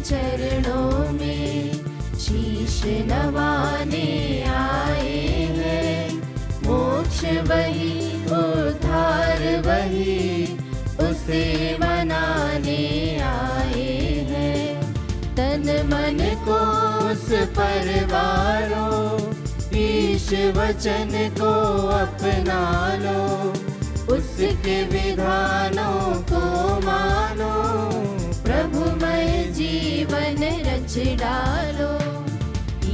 चरणों में शीश नवाने आए हैं। मोक्ष वही, उद्धार वही, उसे मनाने आए हैं। तन मन को उस पर वारो, ईश वचन को अपना लो, उसके विधानों को मानो, प्रभुमय जीवन रच डालो।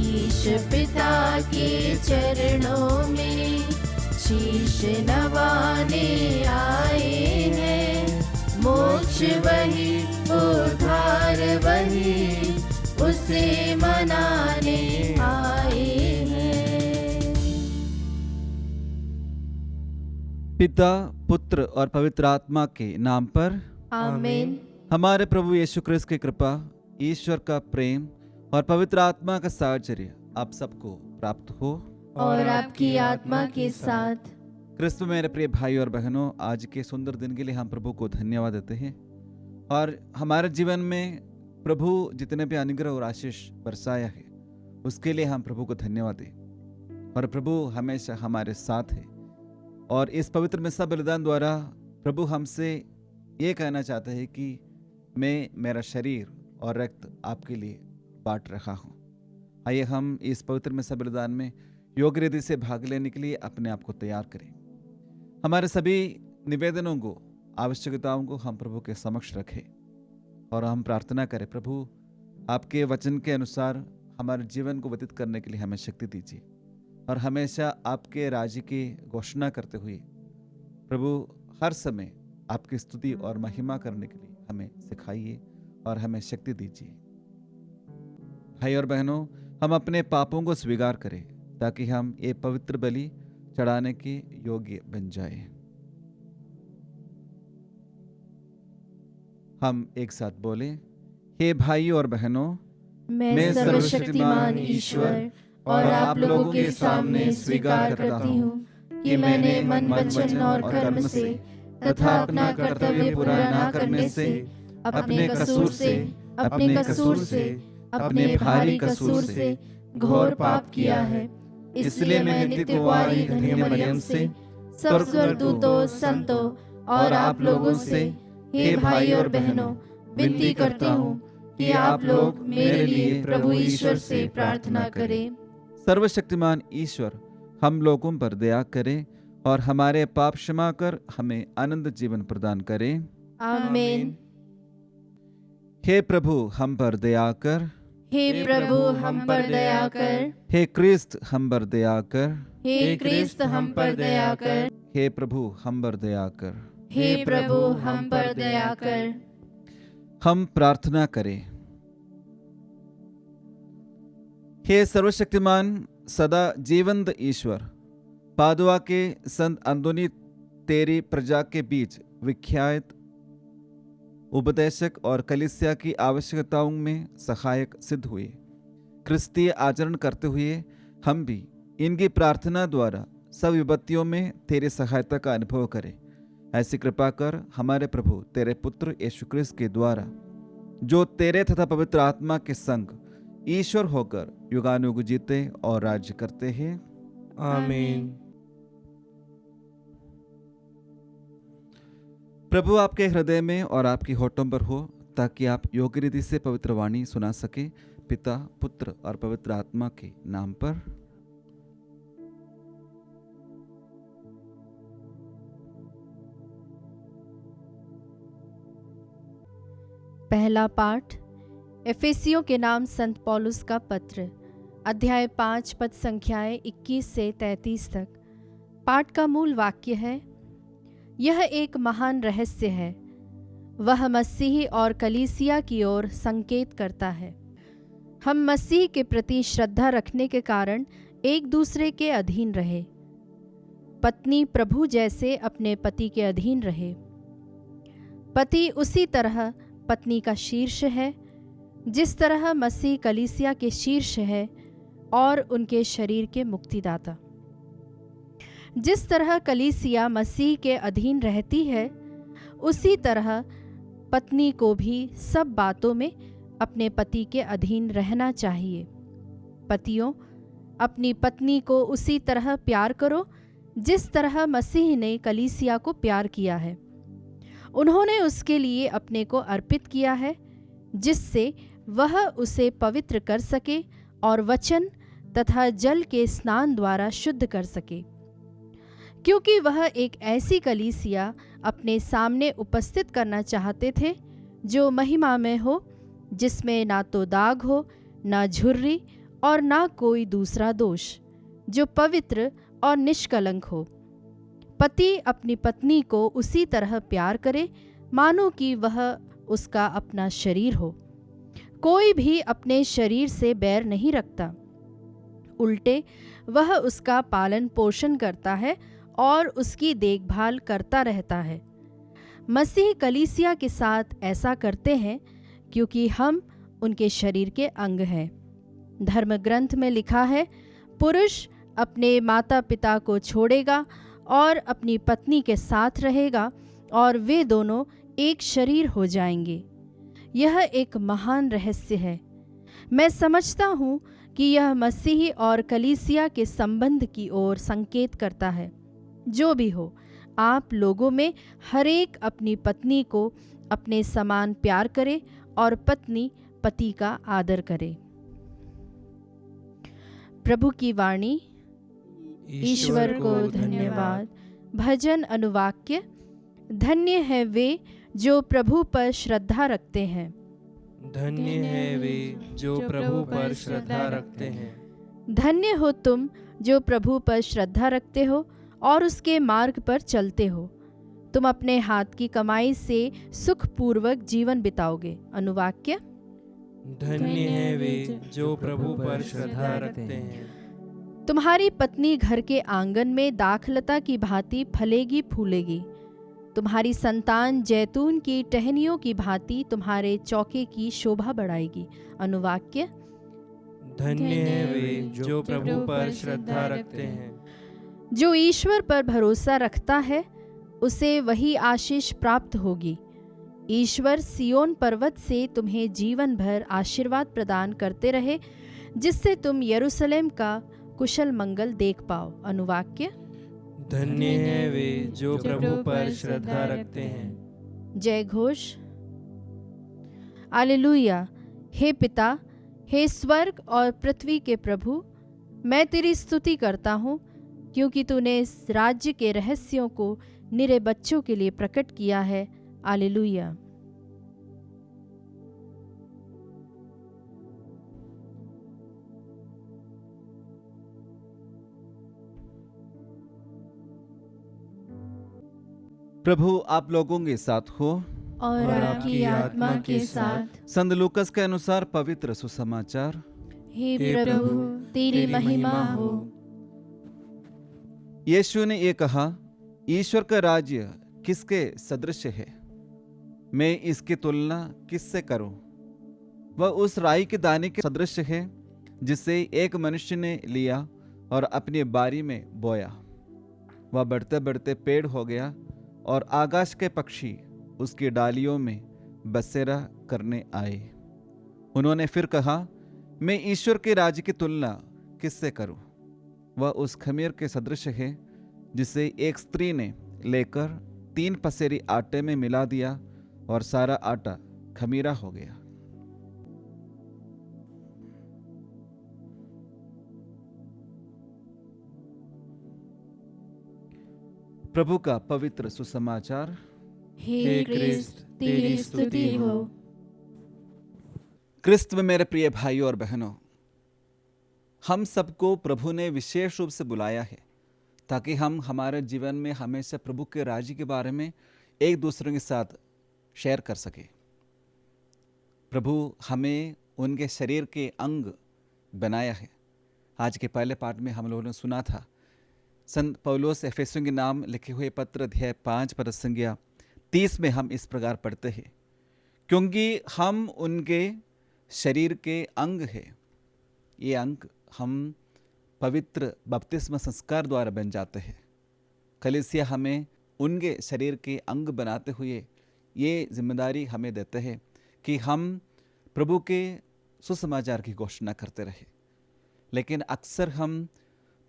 ईश पिता के चरणों में शीश नवाने आए हैं। मोक्ष वही, उद्धार वही, उसे मनाने आए हैं। पिता, पुत्र और पवित्र आत्मा के नाम पर आमीन। हमारे प्रभु यीशु क्रिस्त की कृपा, ईश्वर का प्रेम और पवित्र आत्मा का साहचर्य आप सबको प्राप्त हो और आपकी आत्मा के साथ। क्रिस्त में मेरे प्रिय भाई और बहनों, आज के सुंदर दिन के लिए हम प्रभु को धन्यवाद देते हैं। और हमारे जीवन में प्रभु जितने भी अनुग्रह और आशीष बरसाया है उसके लिए हम प्रभु को धन्यवाद दें। और प्रभु हमेशा हमारे साथ है। और इस पवित्र मिस्सा बलिदान द्वारा प्रभु हमसे ये कहना चाहते हैं कि मैं मेरा शरीर और रक्त आपके लिए बांट रहा हूँ। आइए हम इस पवित्र मिस्सा बलिदान में योग्य रीति से भाग लेने के लिए अपने आप को तैयार करें। हमारे सभी निवेदनों को, आवश्यकताओं को हम प्रभु के समक्ष रखें और हम प्रार्थना करें, प्रभु आपके वचन के अनुसार हमारे जीवन को व्यतीत करने के लिए हमें शक्ति दीजिए और हमेशा आपके राज्य की घोषणा करते हुए प्रभु हर समय आपकी स्तुति और महिमा करने के लिए हमें सिखाइए और हमें शक्ति दीजिए। भाई और बहनों, हम अपने पापों को स्वीकार करें ताकि हम ये पवित्र बलि चढ़ाने के योग्य बन जाए। हम एक साथ बोले, हे भाई और बहनों, मैं सर्वशक्तिमान ईश्वर और आप लोगों के सामने स्वीकार करती हूँ कि मैंने मन, वचन और कर्म से तथा अपना कर्तव्य पूरा न करने से, अपने कसूर से, अपने भारी कसूर से घोर पाप किया है। इसलिए मैं नित्य कुंवारी धन्य मरियम से, सब स्वर्गदूतों, संतों और आप लोगों से, हे भाई और बहनों, विनती करता हूँ कि आप लोग मेरे लिए प्रभु ईश्वर से प्रार्थना करें। सर्वशक्तिमान ईश्वर हम लोगों पर दया करे और हमारे पाप क्षमा कर हमें आनंद जीवन प्रदान करे। आमीन। हे प्रभु हम पर दया कर, हे प्रभु हम पर दया कर, हे क्रिस्त हम पर दया कर, हे क्रिस्त हम पर दया कर, हे प्रभु हम पर दया कर, हे प्रभु हम पर दया कर। हम प्रार्थना करें। हे सर्वशक्तिमान सदा जीवंत ईश्वर, पादुआ के संत अंदोनी तेरी प्रजा के बीच विख्यात उपदेशक और कलीसिया की आवश्यकताओं में सहायक सिद्ध हुए। क्रिस्तीय आचरण करते हुए हम भी इनकी प्रार्थना द्वारा सब विपत्तियों में तेरी सहायता का अनुभव करें। ऐसी कृपा कर हमारे प्रभु तेरे पुत्र यीशु क्रिस्त के द्वारा, जो तेरे तथा पवित्र आत्मा के संग ईश्वर होकर युगानुयुग जीते और राज्य करते हैं। आमीन। प्रभु आपके हृदय में और आपकी होठों पर हो ताकि आप योग्य रीति से पवित्र वाणी सुना सके। पिता, पुत्र और पवित्र आत्मा के नाम पर। पहला पाठ एफेसियों के नाम संत पौलुस का पत्र, अध्याय 5 पद संख्याएं 21 से 33 तक। पाठ का मूल वाक्य है, यह एक महान रहस्य है, वह मसीह और कलीसिया की ओर संकेत करता है। हम मसीह के प्रति श्रद्धा रखने के कारण एक दूसरे के अधीन रहे। पत्नी प्रभु जैसे अपने पति के अधीन रहे। पति उसी तरह पत्नी का शीर्ष है, जिस तरह मसीह कलीसिया के शीर्ष है और उनके शरीर के मुक्तिदाता। जिस तरह कलीसिया मसीह के अधीन रहती है, उसी तरह पत्नी को भी सब बातों में अपने पति के अधीन रहना चाहिए। पतियों, अपनी पत्नी को उसी तरह प्यार करो जिस तरह मसीह ने कलीसिया को प्यार किया है। उन्होंने उसके लिए अपने को अर्पित किया है, जिससे वह उसे पवित्र कर सके और वचन तथा जल के स्नान द्वारा शुद्ध कर सके, क्योंकि वह एक ऐसी कलीसिया अपने सामने उपस्थित करना चाहते थे जो महिमा में हो, जिसमें ना तो दाग हो, ना झुर्री और ना कोई दूसरा दोष, जो पवित्र और निष्कलंक हो। पति अपनी पत्नी को उसी तरह प्यार करे मानो कि वह उसका अपना शरीर हो। कोई भी अपने शरीर से बैर नहीं रखता, उल्टे वह उसका पालन पोषण करता है और उसकी देखभाल करता रहता है। मसीह कलीसिया के साथ ऐसा करते हैं क्योंकि हम उनके शरीर के अंग हैं। धर्म ग्रंथ में लिखा है, पुरुष अपने माता पिता को छोड़ेगा और अपनी पत्नी के साथ रहेगा और वे दोनों एक शरीर हो जाएंगे। यह एक महान रहस्य है। मैं समझता हूँ कि यह मसीह और कलीसिया के संबंध की ओर संकेत करता है। जो भी हो, आप लोगों में हर एक अपनी पत्नी को अपने समान प्यार करे और पत्नी पति का आदर करे। प्रभु की वाणी। ईश्वर को धन्यवाद। भजन अनुवाक्य। धन्य है वे जो प्रभु पर श्रद्धा रखते हैं। धन्य है वे जो प्रभु पर श्रद्धा रखते हैं। धन्य हो तुम जो प्रभु पर श्रद्धा रखते हो और उसके मार्ग पर चलते हो। तुम अपने हाथ की कमाई से सुखपूर्वक जीवन बिताओगे। अनुवाक्य। धन्य है वे जो प्रभु पर श्रद्धा रखते हैं। तुम्हारी पत्नी घर के आंगन में दाखलता की भांति फलेगी फूलेगी। तुम्हारी संतान जैतून की टहनियों की भांति तुम्हारे चौके की शोभा बढ़ाएगी। अनुवाक्य। धन्य है वे जो प्रभु पर श्रद्धा रखते हैं। जो ईश्वर पर भरोसा रखता है उसे वही आशीष प्राप्त होगी। ईश्वर सियोन पर्वत से तुम्हें जीवन भर आशीर्वाद प्रदान करते रहे, जिससे तुम यरूशलेम का कुशल मंगल देख पाओ। अनुवाक्य। धन्य है वे जो प्रभु पर श्रद्धा रखते हैं। जय घोष। हालेलुया। हे पिता, हे स्वर्ग और पृथ्वी के प्रभु, मैं तेरी स्तुति करता हूँ क्योंकि तूने इस राज्य के रहस्यों को निरे बच्चों के लिए प्रकट किया है। हालेलुया। प्रभु आप लोगों के साथ हो और आपकी आत्मा के साथ। संत लूकस के अनुसार पवित्र सुसमाचार। हे प्रभु, तेरी महिमा हो। यीशु ने ये कहा, ईश्वर का राज्य किसके सदृश है? मैं इसकी तुलना किससे करूं? वह उस राई के दाने के सदृश है जिसे एक मनुष्य ने लिया और अपनी बारी में बोया। वह बढ़ते बढ़ते पेड़ हो गया और आकाश के पक्षी उसकी डालियों में बसेरा करने आए। उन्होंने फिर कहा, मैं ईश्वर के राज्य की तुलना किससे करूं? वह उस खमीर के सदृश है जिसे एक स्त्री ने लेकर 3 पसेरी आटे में मिला दिया और सारा आटा खमीरा हो गया। प्रभु का पवित्र सुसमाचार। हे क्रिस्त, तेरी स्तुति हो। क्रिस्त में मेरे प्रिय भाइयों और बहनों, हम सबको प्रभु ने विशेष रूप से बुलाया है ताकि हम हमारे जीवन में हमेशा प्रभु के राज्य के बारे में एक दूसरे के साथ शेयर कर सके। प्रभु हमें उनके शरीर के अंग बनाया है। आज के पहले पाठ में हम लोगों ने सुना था, संत पौलुस एफेसियों के नाम लिखे हुए पत्र अध्याय 5 पद संज्ञा 30 में हम इस प्रकार पढ़ते हैं, क्योंकि हम उनके शरीर के अंग हैं। ये अंग हम पवित्र बपतिस्मा संस्कार द्वारा बन जाते हैं। कलीसिया हमें उनके शरीर के अंग बनाते हुए ये जिम्मेदारी हमें देते हैं कि हम प्रभु के सुसमाचार की घोषणा करते रहे। लेकिन अक्सर हम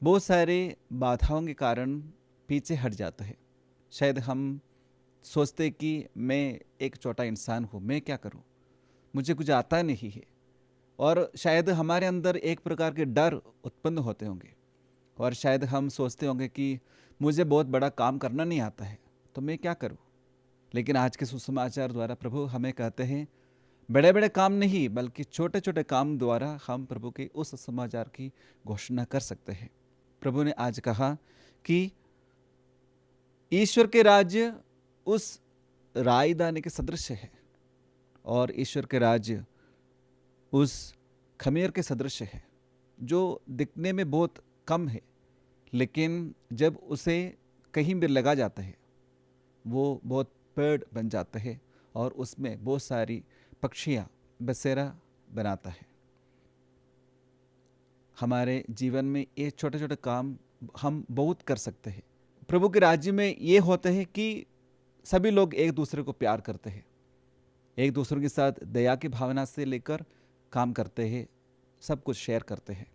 बहुत सारे बाधाओं के कारण पीछे हट जाते हैं। शायद हम सोचते कि मैं एक छोटा इंसान हूँ, मैं क्या करूँ, मुझे कुछ आता नहीं है। और शायद हमारे अंदर एक प्रकार के डर उत्पन्न होते होंगे और शायद हम सोचते होंगे कि मुझे बहुत बड़ा काम करना नहीं आता है तो मैं क्या करूँ। लेकिन आज के सुसमाचार द्वारा प्रभु हमें कहते हैं बड़े बड़े काम नहीं बल्कि छोटे छोटे काम द्वारा हम प्रभु के उस समाचार की घोषणा कर सकते हैं। प्रभु ने आज कहा कि ईश्वर के राज्य उस राईदाने के सदृश है और ईश्वर के राज्य उस खमीर के सदृश है जो दिखने में बहुत कम है, लेकिन जब उसे कहीं भी लगा जाता है वो बहुत पेड़ बन जाता है और उसमें बहुत सारी पक्षियाँ बसेरा बनाता है। हमारे जीवन में ये छोटे छोटे काम हम बहुत कर सकते हैं। प्रभु के राज्य में ये होता है कि सभी लोग एक दूसरे को प्यार करते हैं, एक दूसरे के साथ दया की भावना से लेकर काम करते हैं, सब कुछ शेयर करते हैं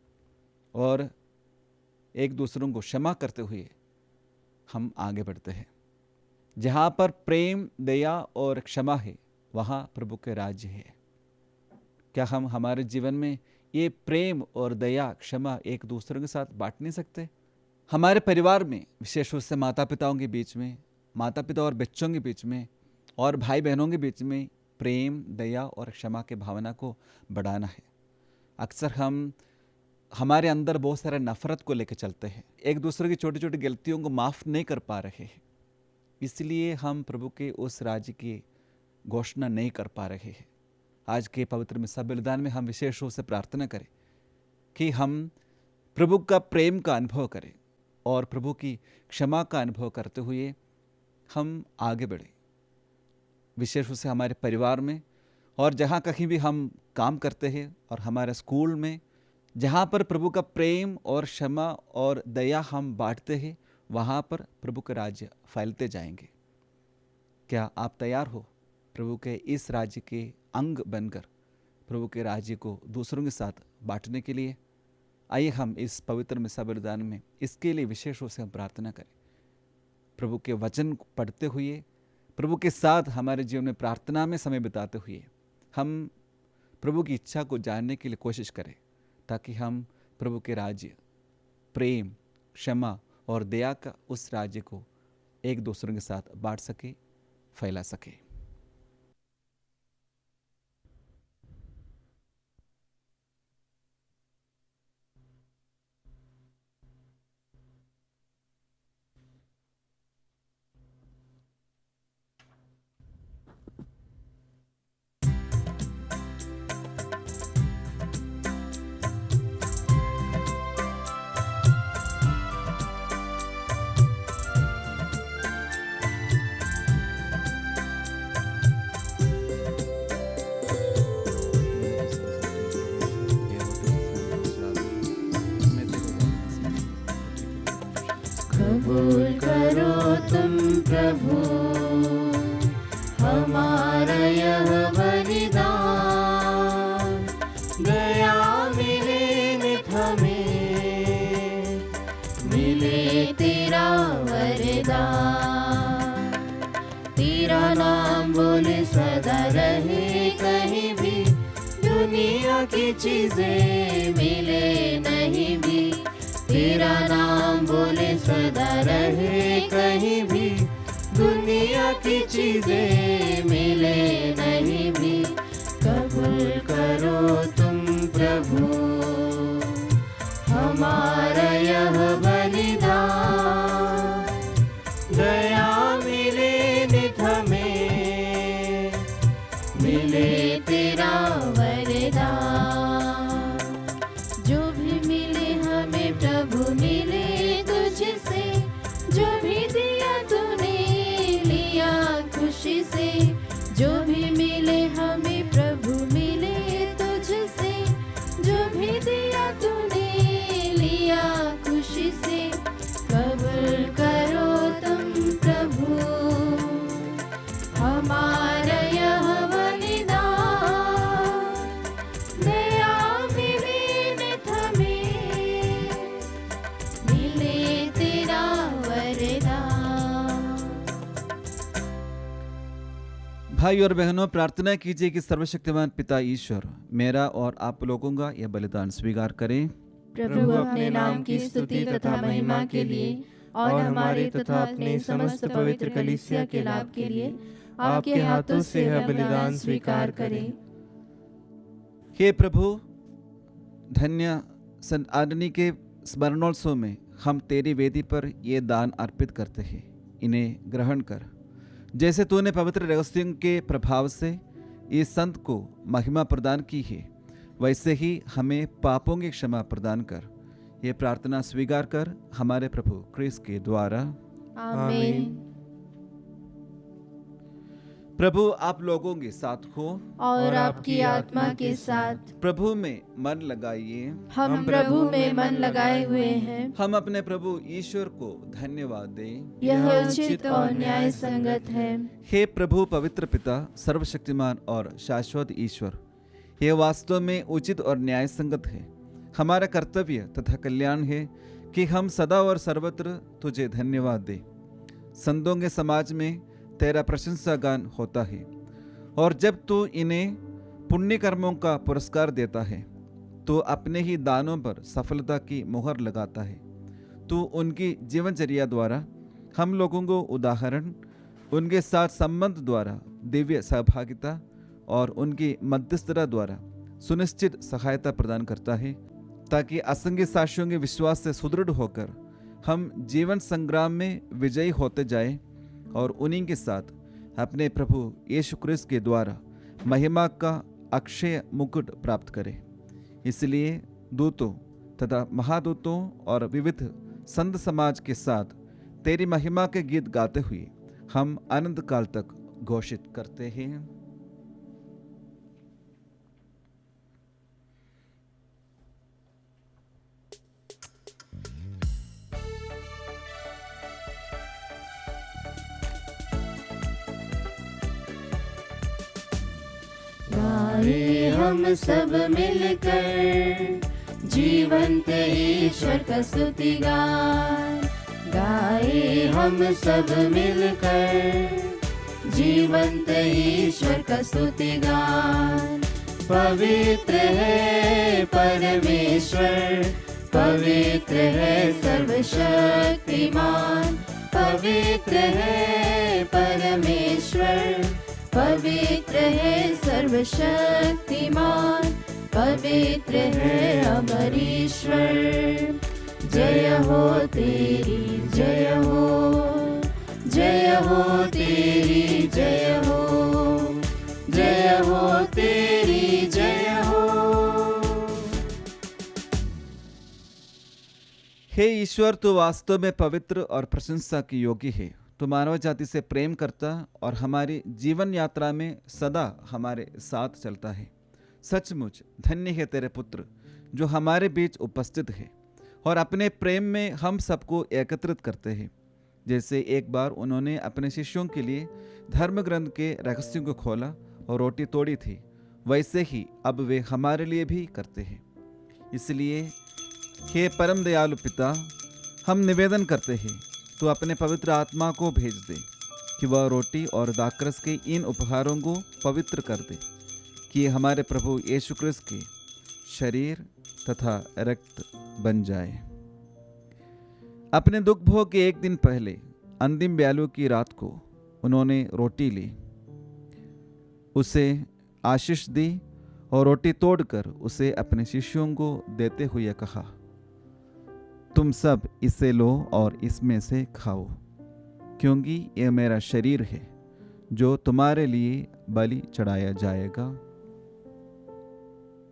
और एक दूसरों को क्षमा करते हुए हम आगे बढ़ते हैं। जहाँ पर प्रेम, दया और क्षमा है वहाँ प्रभु के राज्य है। क्या हम हमारे जीवन में ये प्रेम और दया, क्षमा एक दूसरे के साथ बांट नहीं सकते? हमारे परिवार में, विशेष रूप से माता पिताओं के बीच में, माता पिता और बच्चों के बीच में और भाई बहनों के बीच में प्रेम, दया और क्षमा के भावना को बढ़ाना है। अक्सर हम हमारे अंदर बहुत सारे नफरत को लेकर चलते हैं, एक दूसरे की छोटी छोटी गलतियों को माफ़ नहीं कर पा रहे हैं, इसलिए हम प्रभु के उस राज्य की घोषणा नहीं कर पा रहे हैं। आज के पवित्र मिसा बलिदान में हम विशेष रूप से प्रार्थना करें कि हम प्रभु का प्रेम का अनुभव करें और प्रभु की क्षमा का अनुभव करते हुए हम आगे बढ़ें। विशेष रूप से हमारे परिवार में और जहाँ कहीं भी हम काम करते हैं और हमारे स्कूल में, जहाँ पर प्रभु का प्रेम और क्षमा और दया हम बांटते हैं, वहाँ पर प्रभु का राज्य फैलते जाएंगे। क्या आप तैयार हो प्रभु के इस राज्य के अंग बनकर प्रभु के राज्य को दूसरों के साथ बांटने के लिए? आइए हम इस पवित्र मिसा बलिदान में इसके लिए विशेष रूप से हम प्रार्थना करें। प्रभु के वचन को पढ़ते हुए, प्रभु के साथ हमारे जीवन में प्रार्थना में समय बिताते हुए हम प्रभु की इच्छा को जानने के लिए कोशिश करें, ताकि हम प्रभु के राज्य, प्रेम, क्षमा और दया का उस राज्य को एक दूसरे के साथ बांट सके, फैला सके। कबूल करो तुम प्रभु हमारा यह बलिदान, दया मिले नित हमें, मिले तेरा वरदान। तेरा नाम बोले सदा रहे कहीं भी, दुनिया की चीजें मिले नहीं भी। तेरा नाम बोले सदा रहे कहीं भी, दुनिया की चीजें मिले नहीं भी। कबूल करो तुम प्रभु हमारा यह बलिदान, दया मिले नित हमें, मिले तेरा वरदान। जो भी मिले हमें प्रभु मिले तुझसे, जो भी दिया तूने लिया खुशी से। जो भी मिले हमें प्रभु मिले तुझसे, जो भी दिया तूने लिया खुशी से। कबूल करो तुम प्रभु हमारा यह बलिदान, भाई और बहनों, प्रार्थना कीजिए कि सर्वशक्तिमान पिता ईश्वर मेरा और आप लोगों का यह बलिदान स्वीकार करें। प्रभु अपने नाम की स्तुति तथा महिमा के लिए और हमारे तथा अपने समस्त पवित्र कलीसिया के लाभ के लिए आपके हाथों से यह बलिदान स्वीकार करें। हे प्रभु, धन्य संत आदनी के स्मरणोत्सव में हम तेरी वेदी पर ये दान अर्पित करते हैं। इन्हें ग्रहण कर। जैसे तूने पवित्र रहस्यों के प्रभाव से इस संत को महिमा प्रदान की है, वैसे ही हमें पापों की क्षमा प्रदान कर। ये प्रार्थना स्वीकार कर हमारे प्रभु क्रिस्त के द्वारा। आमीन। प्रभु आप लोगों के साथ हो और आपकी आत्मा के साथ। प्रभु में मन लगाइए। हम प्रभु में मन लगाए हुए हैं। हम अपने प्रभु ईश्वर को धन्यवाद दें। यह उचित और न्याय संगत है। हे प्रभु पवित्र पिता, सर्वशक्तिमान और शाश्वत ईश्वर, यह वास्तव में उचित और न्याय संगत है। हमारा कर्तव्य तथा कल्याण है कि हम सदा और सर्वत्र तुझे धन्यवाद दें। संतों के समाज में तेरा प्रशंसा गान होता है, और जब तू इन्हें पुण्य कर्मों का पुरस्कार देता है तो अपने ही दानों पर सफलता की मुहर लगाता है। तू उनकी जीवनचर्या द्वारा हम लोगों को उदाहरण, उनके साथ संबंध द्वारा दिव्य सहभागिता और उनकी मध्यस्थता द्वारा सुनिश्चित सहायता प्रदान करता है, ताकि असंख्य साक्षियों के विश्वास से सुदृढ़ होकर हम जीवन संग्राम में विजयी होते जाएं और उन्हीं के साथ अपने प्रभु यीशु क्रिस्त के द्वारा महिमा का अक्षय मुकुट प्राप्त करें। इसलिए दूतों तथा महादूतों और विविध संत समाज के साथ तेरी महिमा के गीत गाते हुए हम अनंत काल तक घोषित करते हैं। गाए हम सब मिलकर जीवंत ईश्वर का स्तुति गान। गाए हम सब मिलकर जीवंत ईश्वर का स्तुति गान। पवित्र है परमेश्वर, पवित्र है सर्वशक्तिमान। पवित्र है परमेश्वर, पवित्र है सर्वशक्तिमान। पवित्र है अमर ईश्वर। जय हो तेरी जय हो, जय हो तेरी जय हो, जय हो तेरी जय हो। हे ईश्वर, तू वास्तव में पवित्र और प्रशंसा की योग्य है। तो मानव जाति से प्रेम करता और हमारी जीवन यात्रा में सदा हमारे साथ चलता है। सचमुच धन्य है तेरे पुत्र जो हमारे बीच उपस्थित है और अपने प्रेम में हम सबको एकत्रित करते हैं। जैसे एक बार उन्होंने अपने शिष्यों के लिए धर्म ग्रंथ के रहस्यों को खोला और रोटी तोड़ी थी, वैसे ही अब वे हमारे लिए भी करते हैं। इसलिए हे परम दयालु पिता, हम निवेदन करते हैं तो अपने पवित्र आत्मा को भेज दे कि वह रोटी और दाखरस के इन उपहारों को पवित्र कर दे, कि ये हमारे प्रभु यीशु क्रिस्त के शरीर तथा रक्त बन जाए। अपने दुख भोग के एक दिन पहले अंतिम ब्यालू की रात को उन्होंने रोटी ली, उसे आशीष दी और रोटी तोड़कर उसे अपने शिष्यों को देते हुए कहा, तुम सब इसे लो और इसमें से खाओ, क्योंकि यह मेरा शरीर है जो तुम्हारे लिए बलि चढ़ाया जाएगा।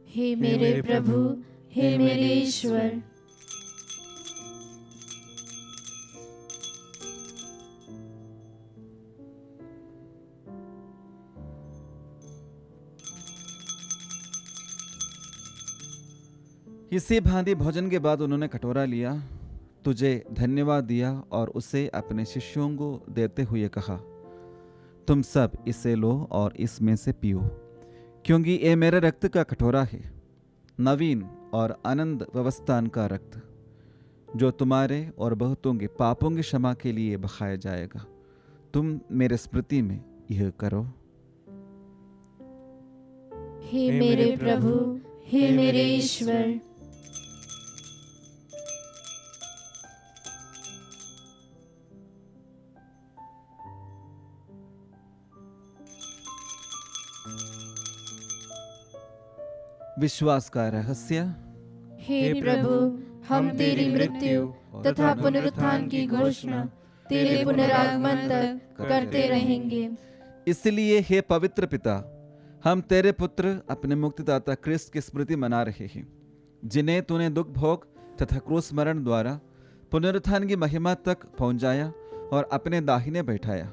हे मेरे प्रभु, हे मेरे ईश्वर। इसी भांति भोजन के बाद उन्होंने कटोरा लिया, तुझे धन्यवाद दिया और उसे अपने शिष्यों को देते हुए कहा, तुम सब इसे लो और इसमें से पियो, क्योंकि ये मेरे रक्त का कटोरा है, नवीन और आनंद व्यवस्थान का रक्त, जो तुम्हारे और बहुतों के पापों की क्षमा के लिए बहाया जाएगा। तुम मेरे स्मृति में यह करो। हे मेरे प्रभु, हे मेरे ईश्वर। विश्वास का रहस्य। हे प्रभु, हम तेरी मृत्यु तथा पुनरुत्थान की घोषणा तेरे पुनरागमन तक करते रहेंगे। इसलिए हे पवित्र पिता, हम तेरे पुत्र अपने मुक्तिदाता क्रिस्त की स्मृति मना रहे हैं, जिन्हें तूने दुख भोग तथा क्रूस मरण द्वारा पुनरुत्थान की महिमा तक पहुंचाया और अपने दाहिने बैठाया।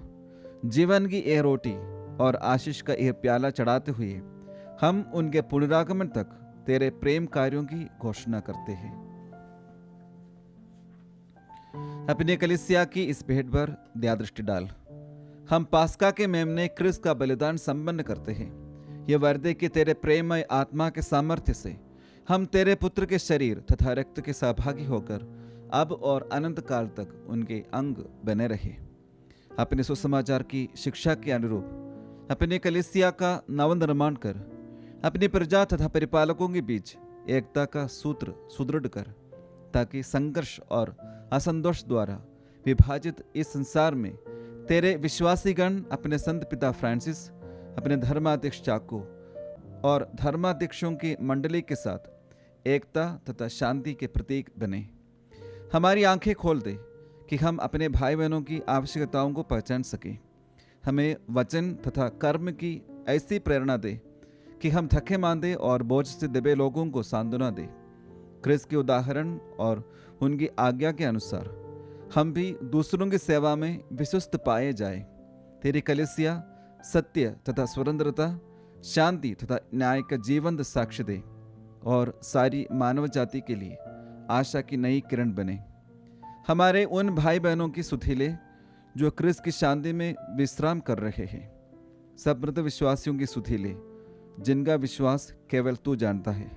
जीवन की यह रोटी और आशीष का यह प्याला चढ़ाते हुए हम उनके पुनरागमन तक तेरे प्रेम कार्यों की घोषणा करते हैं। अपनी कलीसिया की इस भेंट पर दया दृष्टि डाल। हम पास्का के मेमने क्रिस्त का बलिदान संपन्न करते हैं। यह वर्दे कि तेरे प्रेममय आत्मा के सामर्थ्य से हम तेरे पुत्र के शरीर तथा रक्त के सहभागी होकर अब और अनंत काल तक उनके अंग बने रहे। अपने सुसमाचार की शिक्षा के अनुरूप अपने कलीसिया का नवनिर्माण कर, अपनी प्रजा तथा परिपालकों के बीच एकता का सूत्र सुदृढ़ कर, ताकि संघर्ष और असंतोष द्वारा विभाजित इस संसार में तेरे विश्वासीगण अपने संत पिता फ्रांसिस, अपने धर्माध्यक्ष चाको और धर्माध्यक्षों की मंडली के साथ एकता तथा शांति के प्रतीक बने। हमारी आंखें खोल दे कि हम अपने भाई बहनों की आवश्यकताओं को पहचान सकें। हमें वचन तथा कर्म की ऐसी प्रेरणा दे कि हम थके मांदे और बोझ से दबे लोगों को सांत्वना दे। क्रिस्त के उदाहरण और उनकी आज्ञा के अनुसार हम भी दूसरों की सेवा में विश्वस्त पाए जाए। तेरी कलीसिया सत्य तथा स्वतंत्रता, शांति तथा न्याय का जीवंत साक्ष्य दे और सारी मानव जाति के लिए आशा की नई किरण बने। हमारे उन भाई बहनों की सुधीले जो क्रिस्त की शांति में विश्राम कर रहे हैं, सब मृत विश्वासियों की सुधीले जिनका विश्वास केवल तू जानता है,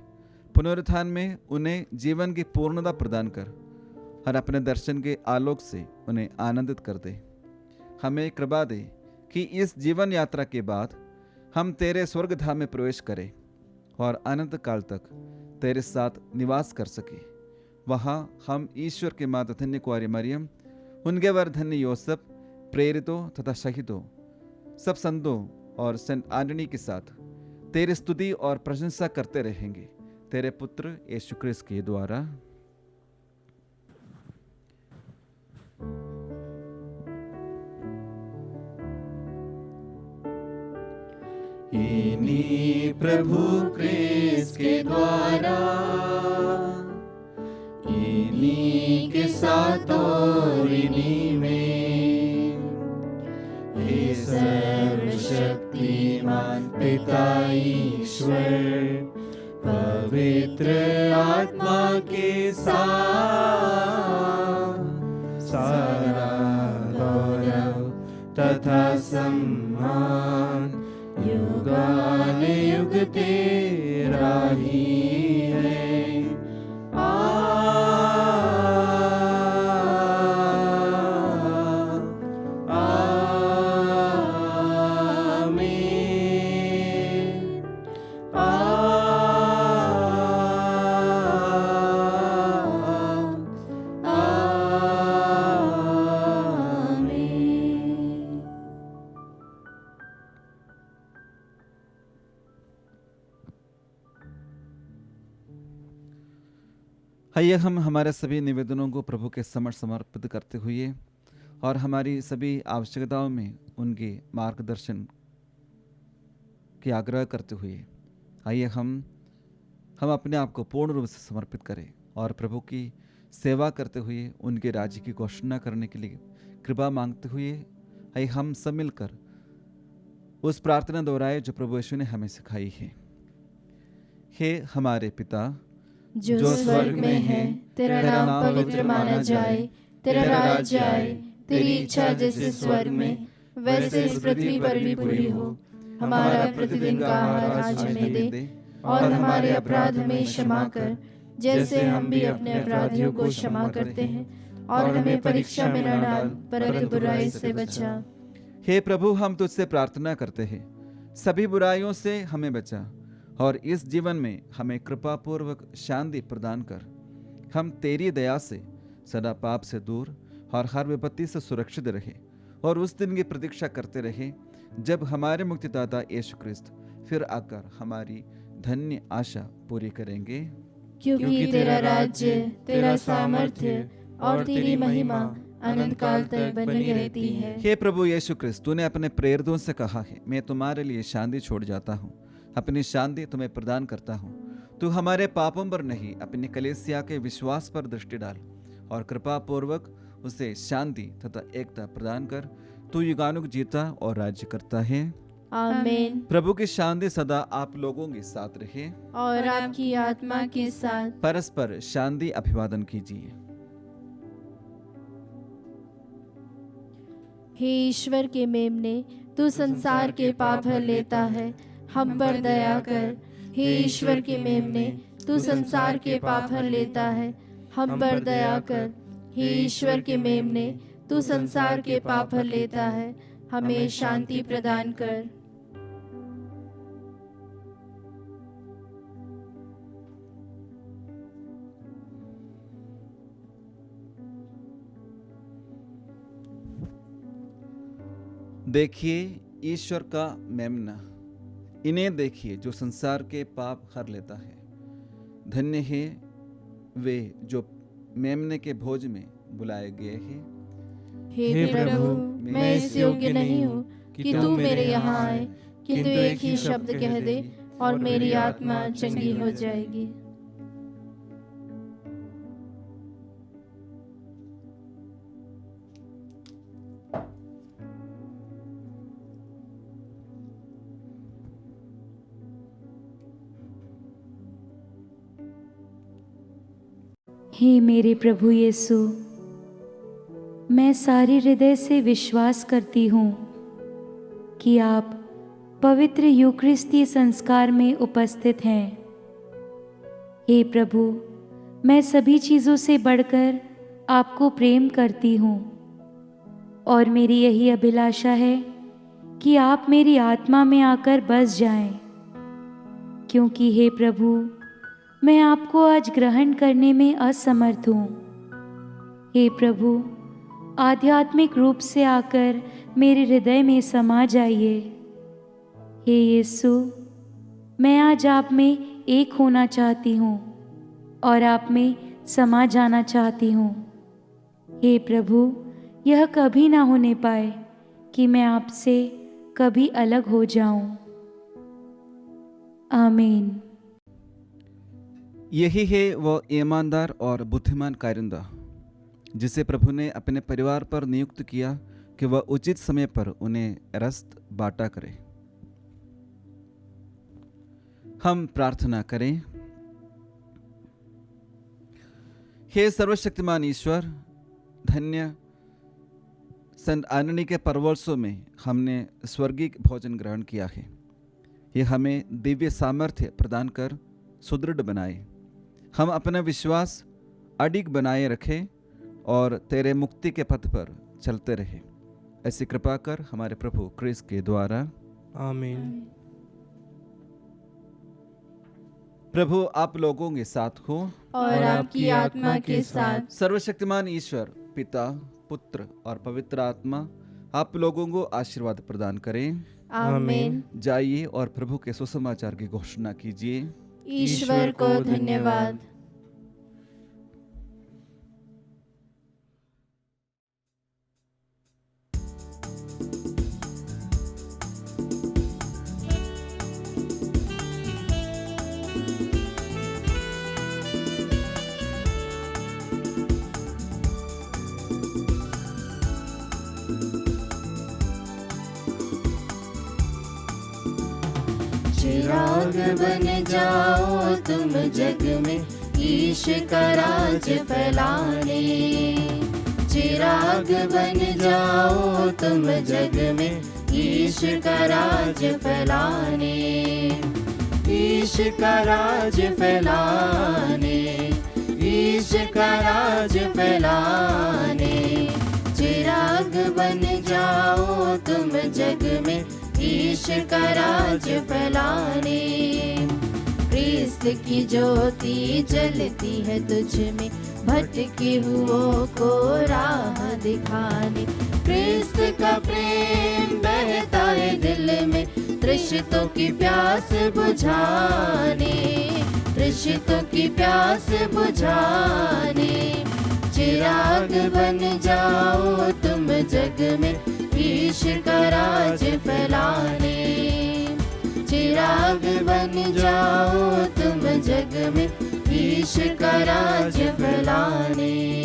पुनरुत्थान में उन्हें जीवन की पूर्णता प्रदान कर और अपने दर्शन के आलोक से उन्हें आनंदित कर दे। हमें कृपा दे कि इस जीवन यात्रा के बाद हम तेरे स्वर्गधाम में प्रवेश करें और अनंत काल तक तेरे साथ निवास कर सके। वहाँ हम ईश्वर के माता धन्य कुंवारी मरियम, उनके वर धन्य योसेफ, प्रेरितों तथा शहीदों, सब संतों और संत आंटनी के साथ तेरी स्तुति और प्रशंसा करते रहेंगे। तेरे पुत्र यीशु क्रिस्त के द्वारा। इन्हीं प्रभु क्रिस्त के द्वारा, इन्हीं के साथ और इन्हीं में, हे सर्वशक्तिमान पिता ईश्वर, पवित्र आत्मा के साथ सारा गौरव तथा सम्मान युगानुयुग तेरा ही है। आइए हम हमारे सभी निवेदनों को प्रभु के समक्ष समर्पित करते हुए और हमारी सभी आवश्यकताओं में उनके मार्गदर्शन की आग्रह करते हुए आइए हम अपने आप को पूर्ण रूप से समर्पित करें और प्रभु की सेवा करते हुए उनके राज्य की घोषणा करने के लिए कृपा मांगते हुए आइए हम सब मिलकर उस प्रार्थना दोहराए जो प्रभु यीशु ने हमें सिखाई है। हे हमारे पिता जो स्वर्ग में है, तेरा नाम पवित्र माना जाए, तेरा राज्य आए, तेरी इच्छा जैसे स्वर्ग में वैसे इस पृथ्वी पर भी पूरी हो। हमारा प्रतिदिन का आहार आज हमें दे और हमारे अपराध हमें क्षमा कर, जैसे हम भी अपने अपराधियों को क्षमा करते हैं, और हमें परीक्षा में न डाल परंतु बुराई से बचा। हे प्रभु, हम तुझसे प्रार्थना करते हैं, सभी बुराइयों से हमें बचा और इस जीवन में हमें कृपापूर्वक शांति प्रदान कर हम तेरी दया से सदा पाप से दूर और हर विपत्ति से सुरक्षित रहे और उस दिन की प्रतीक्षा करते रहे जब हमारे मुक्तिदाता यीशु क्रिस्त फिर आकर हमारी धन्य आशा पूरी करेंगे। क्योंकि तेरा राज्य, तेरा सामर्थ्य और तेरी महिमा अनंत काल तक बनी रहती है। हे प्रभु यीशु क्रिस्त, तूने अपने प्रेरितों से कहा है, मैं तुम्हारे लिए शांति छोड़ जाता हूँ, अपनी शांति तुम्हें प्रदान करता हूँ। तू हमारे पापों पर नहीं, अपनी कलीसिया के विश्वास पर दृष्टि डाल और कृपा पूर्वक उसे शांति तथा एकता प्रदान कर। तू युगानुग जीता और राज्य करता है। आमीन। प्रभु की शांति सदा आप लोगों के साथ रहे और आपकी आत्मा के साथ। परस्पर शांति अभिवादन कीजिए। हे ईश्वर के मेमने, तू संसार के पाप हर लेता है, हम पर दया कर। हे ईश्वर के मेमने, तू संसार के पाप हर लेता है, हम पर दया कर। हे ईश्वर के मेमने, तू संसार के पाप हर लेता है, हमें शांति प्रदान कर। देखिए ईश्वर का मेमना, इन्हें देखिए जो संसार के पाप हर लेता है। धन्य है वे जो मेमने के भोज में बुलाए गए हैं। हे प्रभु, मैं इस योग्य नहीं हूँ कि तू मेरे यहाँ आए, किंतु एक ही शब्द कह दे और मेरी आत्मा चंगी हो जाएगी। हे मेरे प्रभु यीशु, मैं सारे हृदय से विश्वास करती हूँ कि आप पवित्र यूकरिस्ती संस्कार में उपस्थित हैं। हे प्रभु, मैं सभी चीज़ों से बढ़कर आपको प्रेम करती हूँ और मेरी यही अभिलाषा है कि आप मेरी आत्मा में आकर बस जाएं, क्योंकि हे प्रभु, मैं आपको आज ग्रहण करने में असमर्थ हूँ। हे प्रभु, आध्यात्मिक रूप से आकर मेरे हृदय में समा जाइए। हे यीशु, मैं आज आप में एक होना चाहती हूँ और आप में समा जाना चाहती हूँ। हे प्रभु, यह कभी ना होने पाए कि मैं आपसे कभी अलग हो जाऊं। आमीन। यही है वह ईमानदार और बुद्धिमान कारिंदा जिसे प्रभु ने अपने परिवार पर नियुक्त किया कि वह उचित समय पर उन्हें रस्त बांटा करे। हम प्रार्थना करें। हे सर्वशक्तिमान ईश्वर, धन्य संत आननी के परवलसों में हमने स्वर्गीय भोजन ग्रहण किया है। यह हमें दिव्य सामर्थ्य प्रदान कर सुदृढ़ बनाए। हम अपना विश्वास अडिग बनाए रखें और तेरे मुक्ति के पथ पर चलते रहे। ऐसी कृपा कर हमारे प्रभु क्रिस्त के द्वारा। आमीन। प्रभु आप लोगों के साथ हो और आपकी आत्मा के साथ। सर्वशक्तिमान ईश्वर पिता, पुत्र और पवित्र आत्मा आप लोगों को आशीर्वाद प्रदान करें। आमीन। जाइए और प्रभु के सुसमाचार की घोषणा कीजिए। ईश्वर को धन्यवाद। चिराग बन जाओ तुम जग में, ईश का राज फैलाने। चिराग बन जाओ तुम जग में, ईश का राज फैलाने। ईश का राज फैलाने, ईश का राज फैलाने। चिराग बन जाओ तुम जग में, ईश का राज फैलाने। की ज्योति जलती है तुझ में, भटके हुओं को राह दिखाने। क्रिस्त का प्रेम बहता है दिल में, तृषितों की प्यास बुझाने, तृषितों की प्यास बुझाने। चिराग बन जाओ तुम जग में, ईश का राज फैलाने। चिराग बन जाओ तुम जग में, ईश का राज फैलाने।